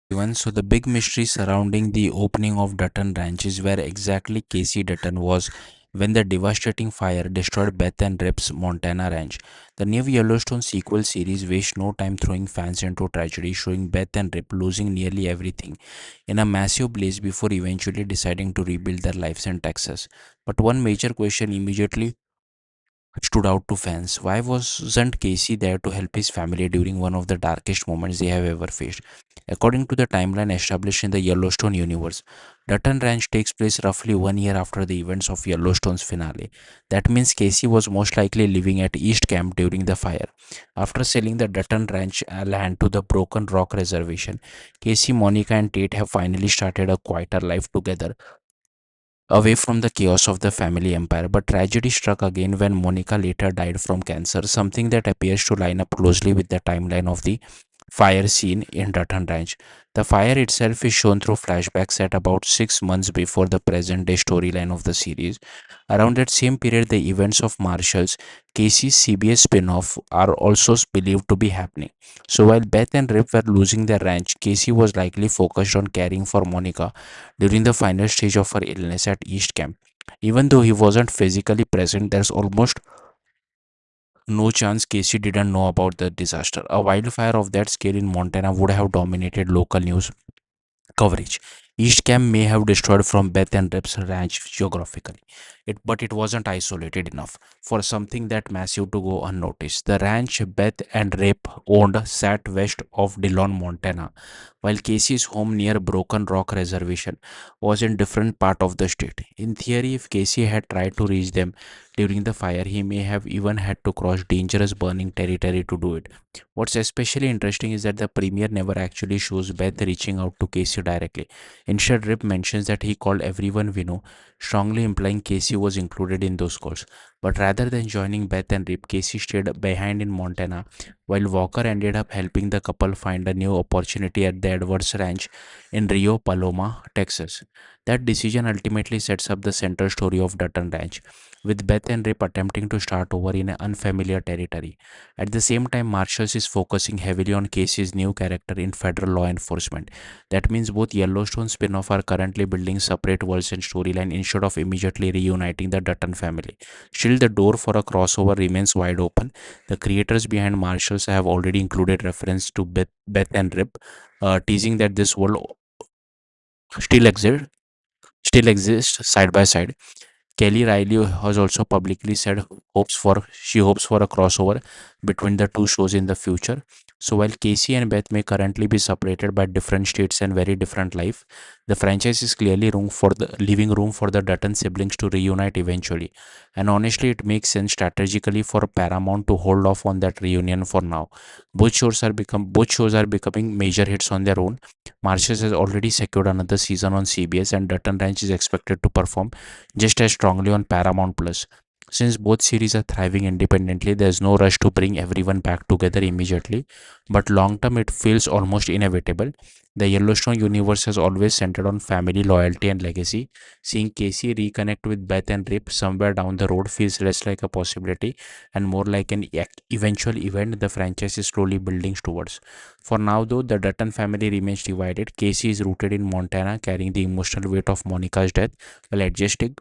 Everyone, so the big mystery surrounding the opening of Dutton Ranch is where exactly Casey Dutton was when the devastating fire destroyed Beth and Rip's Montana Ranch. The new Yellowstone sequel series wastes no time throwing fans into tragedy, showing Beth and Rip losing nearly everything in a massive blaze before eventually deciding to rebuild their lives in Texas. But one major question immediately stood out to fans. Why wasn't Casey there to help his family during one of the darkest moments they have ever faced? According to the timeline established in the Yellowstone universe, Dutton Ranch takes place roughly 1 year after the events of Yellowstone's finale. That means Casey was most likely living at East Camp during the fire. After selling the Dutton Ranch land to the Broken Rock Reservation, Casey, Monica, and Tate have finally started a quieter life together, away from the chaos of the family empire. But tragedy struck again when Monica later died from cancer, something that appears to line up closely with the timeline of the fire scene in Dutton Ranch. The fire itself is shown through flashbacks at about 6 months before the present day storyline of the series. Around that same period, the events of Marshall's Casey's CBS spin off are also believed to be happening. So while Beth and Rip were losing their ranch, Casey was likely focused on caring for Monica during the final stage of her illness at East Camp. Even though he wasn't physically present, there's almost no chance Casey didn't know about the disaster. A wildfire of that scale in Montana would have dominated local news coverage. East Camp may have destroyed from Beth and Rep's ranch geographically, but it wasn't isolated enough for something that massive to go unnoticed. The ranch Beth and Rep owned sat west of Dillon, Montana, while Casey's home near Broken Rock Reservation was in different part of the state. In theory, if Casey had tried to reach them during the fire, he may have even had to cross dangerous burning territory to do it. What's especially interesting is that the premiere never actually shows Beth reaching out to Casey directly. Instead, Rip mentions that he called everyone we know, strongly implying Casey was included in those calls. But rather than joining Beth and Rip, Casey stayed behind in Montana, while Walker ended up helping the couple find a new opportunity at the Edwards Ranch in Rio Paloma, Texas. That decision ultimately sets up the central story of Dutton Ranch, with Beth and Rip attempting to start over in an unfamiliar territory. At the same time, Marshalls is focusing heavily on Casey's new character in federal law enforcement. That means both Yellowstone spin-off are currently building separate worlds and storyline instead of immediately reuniting the Dutton family. Still, the door for a crossover remains wide open. The creators behind Marshalls have already included reference to Beth and Rip, teasing that this world still exists still exists side by side. Kelly Riley has also publicly said she hopes for a crossover between the two shows in the future. So while Casey and Beth may currently be separated by different states and very different life, the franchise is clearly leaving room for the Dutton siblings to reunite eventually. And honestly, it makes sense strategically for Paramount to hold off on that reunion for now. Both shows are becoming major hits on their own. Marshall has already secured another season on CBS, and Dutton Ranch is expected to perform just as strongly on Paramount Plus. Since both series are thriving independently, there's no rush to bring everyone back together immediately, but long term it feels almost inevitable. The Yellowstone universe has always centered on family loyalty and legacy. Seeing Casey reconnect with Beth and Rip somewhere down the road feels less like a possibility and more like an eventual event the franchise is slowly building towards. For now, though, the Dutton family remains divided. Casey is rooted in Montana, carrying the emotional weight of Monica's death while adjusting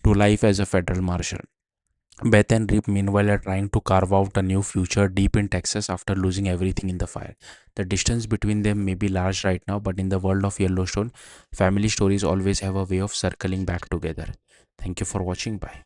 to life as a federal marshal. Beth and Rip, meanwhile, are trying to carve out a new future deep in Texas after losing everything in the fire. The distance between them may be large right now, but in the world of Yellowstone, family stories always have a way of circling back together. Thank you for watching. Bye.